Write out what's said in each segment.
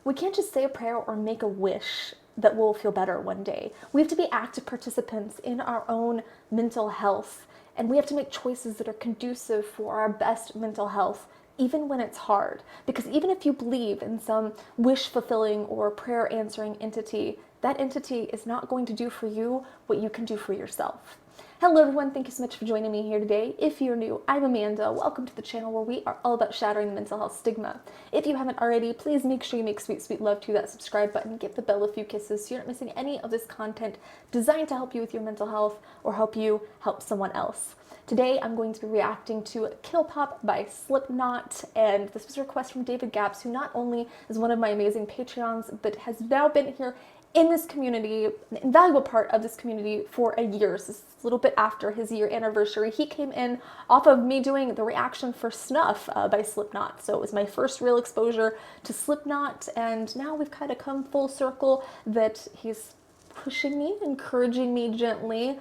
We can't just say a prayer or make a wish that we'll feel better one day. We have to be active participants in our own mental health, and we have to make choices that are conducive for our best mental health, even when it's hard. Because even if you believe in some wish-fulfilling or prayer-answering entity, that entity is not going to do for you what you can do for yourself. Hello everyone, thank you so much for joining me here today. If you're new, I'm Amanda. Welcome to the channel where we are all about shattering the mental health stigma. If you haven't already, please make sure you make sweet, sweet love to that subscribe button. Give the bell a few kisses so you're not missing any of this content designed to help you with your mental health or help you help someone else. Today I'm going to be reacting to Killpop by Slipknot, and this was a request from David Gaps, who not only is one of my amazing Patreons, but has now been here in this community, an invaluable part of this community for a year. So this is a little bit after his year anniversary. He came in off of me doing the reaction for Snuff by Slipknot. So it was my first real exposure to Slipknot, and now we've kind of come full circle that he's pushing me, encouraging me gently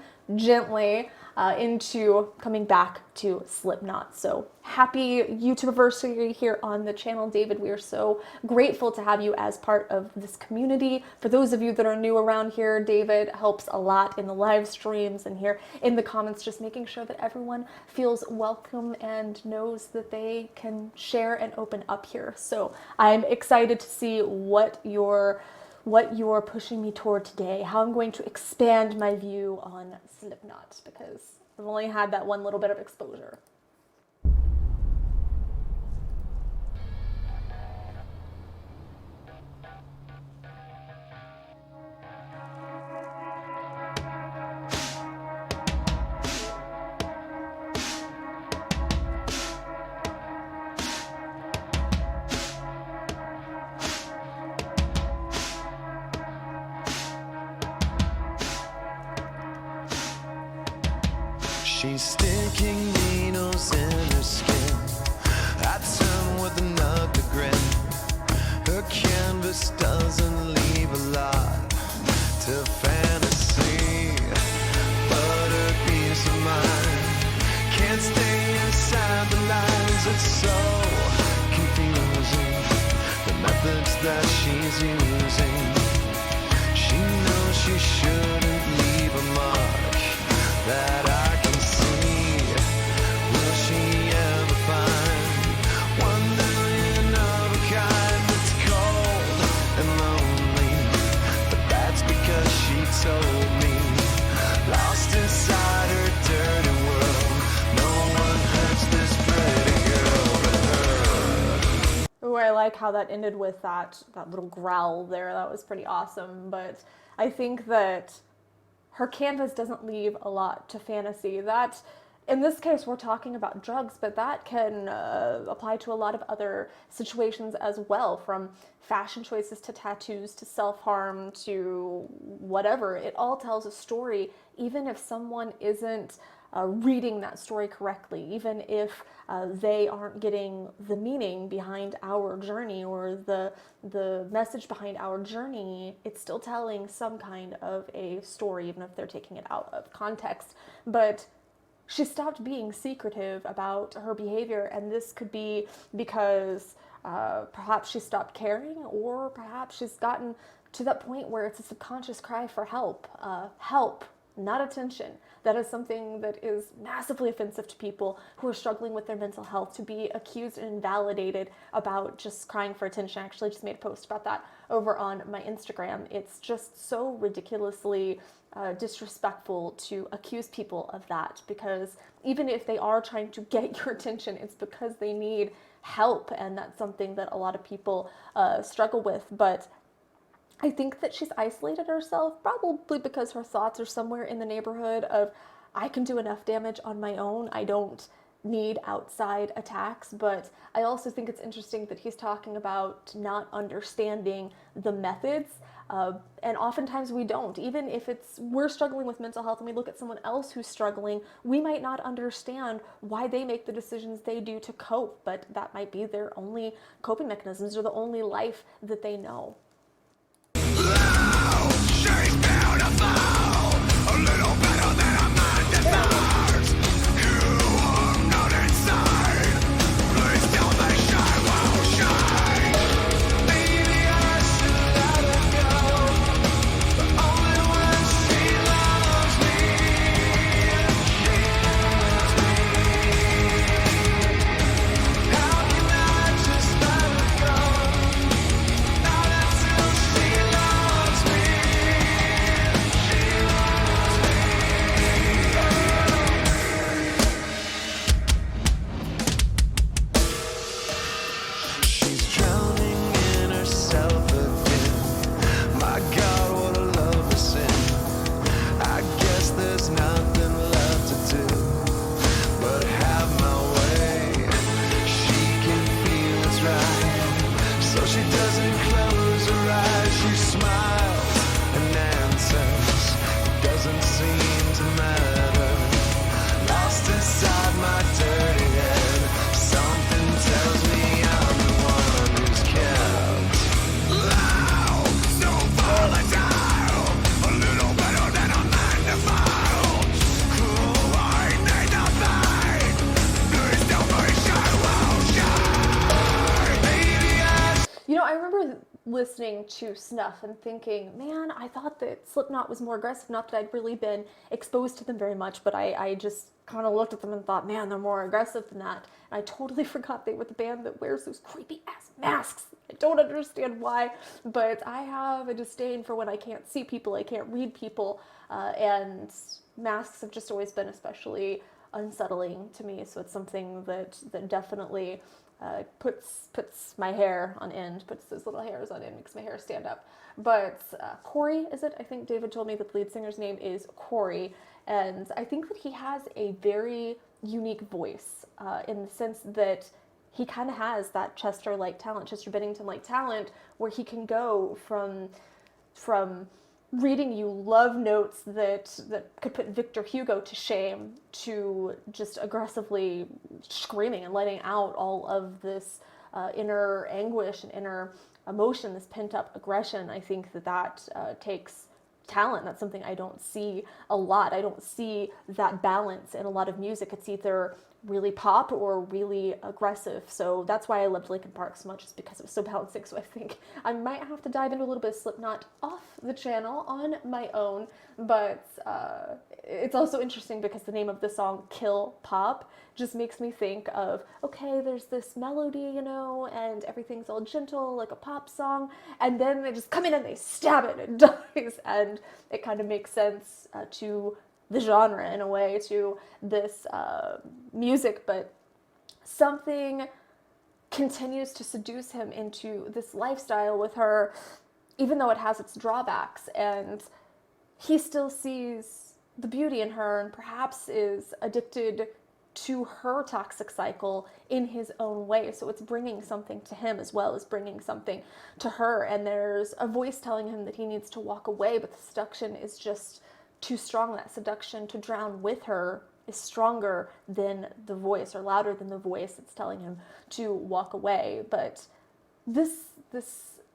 into coming back to Slipknot. So happy YouTube anniversary here on the channel, David. We are so grateful to have you as part of this community. For those of you that are new around here, David helps a lot in the live streams and here in the comments, just making sure that everyone feels welcome and knows that they can share and open up here. So I'm excited to see what you're pushing me toward today, how I'm going to expand my view on Slipknot, because I've only had that one little bit of exposure. She's sticking needles in her skin. I turn with another grin. Her canvas doesn't leave a lot to fantasy, but her peace of mind can't stay inside the lines. It's so confusing, the methods that she's using. She knows she shouldn't leave a mark that I can see. Will she ever find 1,000,000 of a kind that's cold and lonely? But that's because she told me, lost inside her dirty world, no one hurts this pretty girl but her. Ooh, I like how that ended with that little growl there. That was pretty awesome. But I think that her canvas doesn't leave a lot to fantasy. That, in this case, we're talking about drugs, but that can apply to a lot of other situations as well, from fashion choices to tattoos to self-harm to whatever. It all tells a story, even if someone isn't reading that story correctly, even if they aren't getting the meaning behind our journey or the message behind our journey. It's still telling some kind of a story, even if they're taking it out of context. But she stopped being secretive about her behavior, and this could be because perhaps she stopped caring, or perhaps she's gotten to that point where it's a subconscious cry for help. Help, not attention. That is something that is massively offensive to people who are struggling with their mental health, to be accused and invalidated about just crying for attention. I actually just made a post about that over on my Instagram. It's just so ridiculously disrespectful to accuse people of that, because even if they are trying to get your attention, it's because they need help, and that's something that a lot of people struggle with. But I think that she's isolated herself, probably because her thoughts are somewhere in the neighborhood of, I can do enough damage on my own, I don't need outside attacks. But I also think it's interesting that he's talking about not understanding the methods, and oftentimes we don't. Even if we're struggling with mental health and we look at someone else who's struggling, we might not understand why they make the decisions they do to cope, but that might be their only coping mechanisms or the only life that they know. She's beautiful, a little better than a man deserves. You are not inside. Please tell me she will shine. Maybe I I remember listening to Snuff and thinking, man, I thought that Slipknot was more aggressive. Not that I'd really been exposed to them very much, but I just kind of looked at them and thought, man, they're more aggressive than that. And I totally forgot they were the band that wears those creepy ass masks. I don't understand why, but I have a disdain for when I can't see people, I can't read people, and masks have just always been especially unsettling to me. So it's something that definitely puts my hair on end, puts those little hairs on end, makes my hair stand up. But Corey, is it? I think David told me that the lead singer's name is Corey, and I think that he has a very unique voice in the sense that he kind of has that Chester Bennington-like talent, where he can go from reading you love notes that could put Victor Hugo to shame to just aggressively screaming and letting out all of this inner anguish and inner emotion, this pent-up aggression. I think that takes talent. That's something I don't see a lot. I don't see that balance in a lot of music. It's either really pop or really aggressive. So that's why I loved Linkin Park so much, is because it was so balancing. So I think I might have to dive into a little bit of Slipknot off the channel on my own. But it's also interesting because the name of the song, Killpop, just makes me think of, okay, there's this melody, and everything's all gentle, like a pop song, and then they just come in and they stab it and it dies. And it kind of makes sense to the genre in a way, to this music, but something continues to seduce him into this lifestyle with her, even though it has its drawbacks, and he still sees the beauty in her and perhaps is addicted to her toxic cycle in his own way. So it's bringing something to him as well as bringing something to her, and there's a voice telling him that he needs to walk away, but the seduction is just too strong. That seduction to drown with her is stronger than the voice, or louder than the voice that's telling him to walk away. But this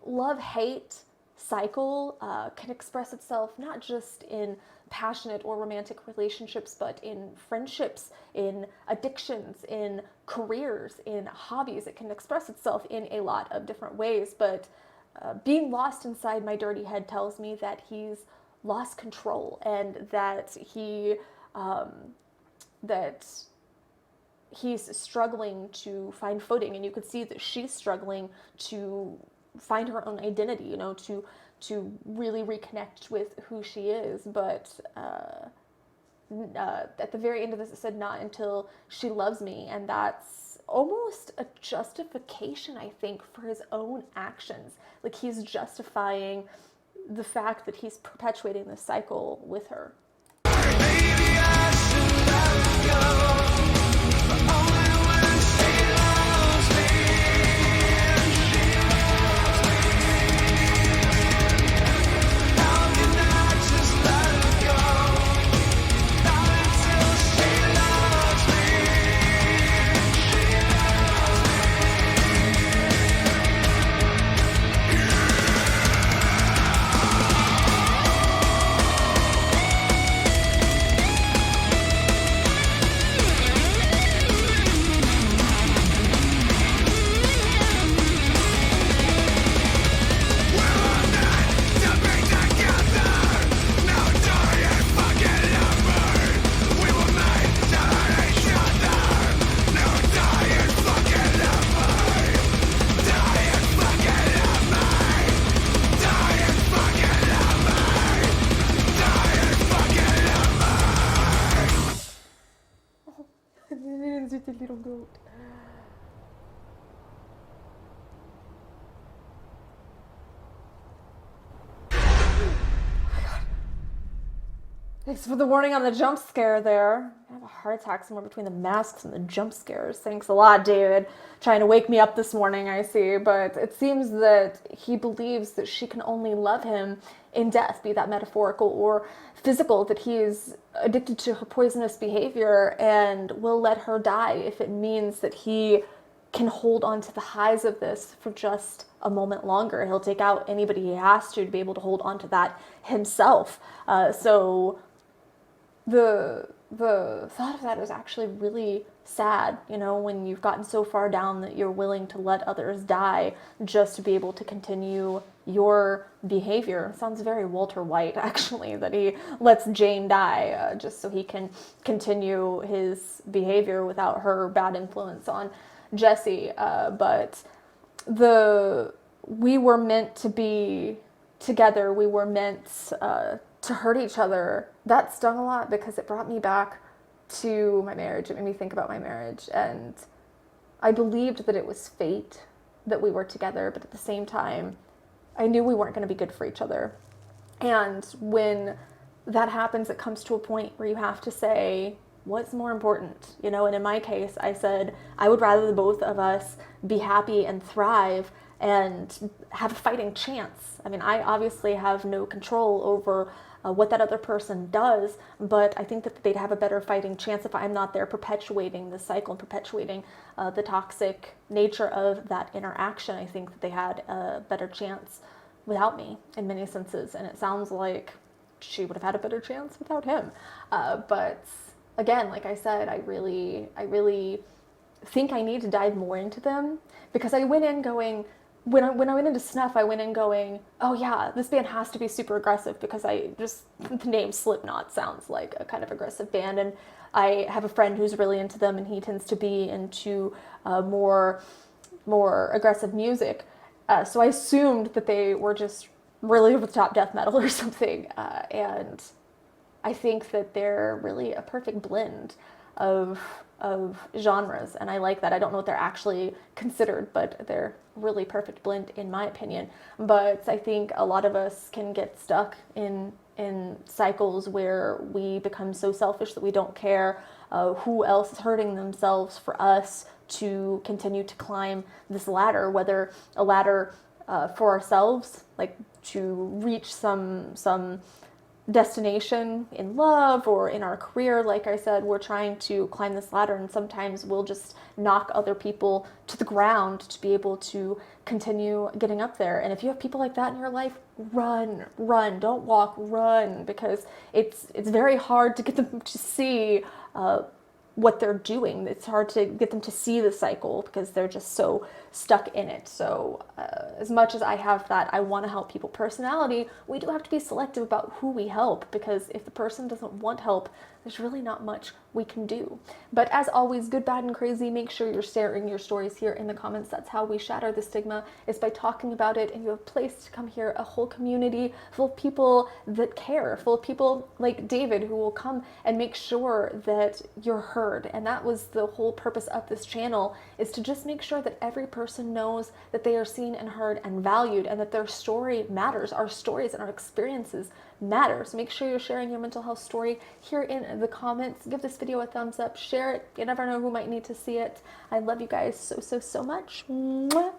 love-hate cycle can express itself not just in passionate or romantic relationships, but in friendships, in addictions, in careers, in hobbies. It can express itself in a lot of different ways, but being lost inside my dirty head tells me that he's lost control, and that he's struggling to find footing, and you could see that she's struggling to find her own identity, to really reconnect with who she is. But at the very end of this, it said, not until she loves me, and that's almost a justification, I think, for his own actions. Like, he's justifying the fact that he's perpetuating this cycle with her. Maybe I should let it go, but only when she loves me. She loves me. How can I just let it go? Not until she loves me. She loves With the little goat. Thanks for the warning on the jump scare there. I have a heart attack somewhere between the masks and the jump scares. Thanks a lot, David. Trying to wake me up this morning, I see. But it seems that he believes that she can only love him in death, be that metaphorical or physical, that he is addicted to her poisonous behavior and will let her die if it means that he can hold on to the highs of this for just a moment longer. He'll take out anybody he has to be able to hold on to that himself. So the the thought of that is actually really sad, you know, when you've gotten so far down that you're willing to let others die just to be able to continue your behavior. It sounds very Walter White, actually, that he lets Jane die just so he can continue his behavior without her bad influence on Jesse. But we were meant to be together. We were meant to hurt each other. That stung a lot because it brought me back to my marriage. It made me think about my marriage, and I believed that it was fate that we were together, but at the same time, I knew we weren't going to be good for each other. And when that happens, it comes to a point where you have to say, what's more important? You know, and in my case, I said, I would rather the both of us be happy and thrive and have a fighting chance. I mean, I obviously have no control over what that other person does, but I think that they'd have a better fighting chance if I'm not there perpetuating the cycle and perpetuating the toxic nature of that interaction. I think that they had a better chance without me in many senses, and it sounds like she would have had a better chance without him. But again, like I said, I really think I need to dive more into them, because I went in going, when I went into Snuff, I went in going, oh yeah, this band has to be super aggressive, because the name Slipknot sounds like a kind of aggressive band, and I have a friend who's really into them, and he tends to be into more aggressive music. So I assumed that they were just really over the top death metal or something, and I think that they're really a perfect blend of genres, and I like that. I don't know what they're actually considered, but they're really perfect blend in my opinion. But I think a lot of us can get stuck in cycles where we become so selfish that we don't care who else is hurting themselves for us to continue to climb this ladder, whether a ladder for ourselves, like to reach some destination in love or in our career. Like I said, we're trying to climb this ladder, and sometimes we'll just knock other people to the ground to be able to continue getting up there. And if you have people like that in your life, run, don't walk, run, because it's very hard to get them to see what they're doing. It's hard to get them to see the cycle because they're just so stuck in it. So as much as I have that I want to help people personality, we do have to be selective about who we help, because if the person doesn't want help, there's really not much we can do. But as always, good, bad, and crazy, make sure you're sharing your stories here in the comments. That's how we shatter the stigma, is by talking about it, and you have a place to come here, a whole community full of people that care, full of people like David who will come and make sure that you're heard. And that was the whole purpose of this channel, is to just make sure that every person knows that they are seen and heard and valued, and that their story matters. Our stories and our experiences matter. So make sure you're sharing your mental health story here in the comments. Give this video a thumbs up, share it. You never know who might need to see it. I love you guys so much. Mwah.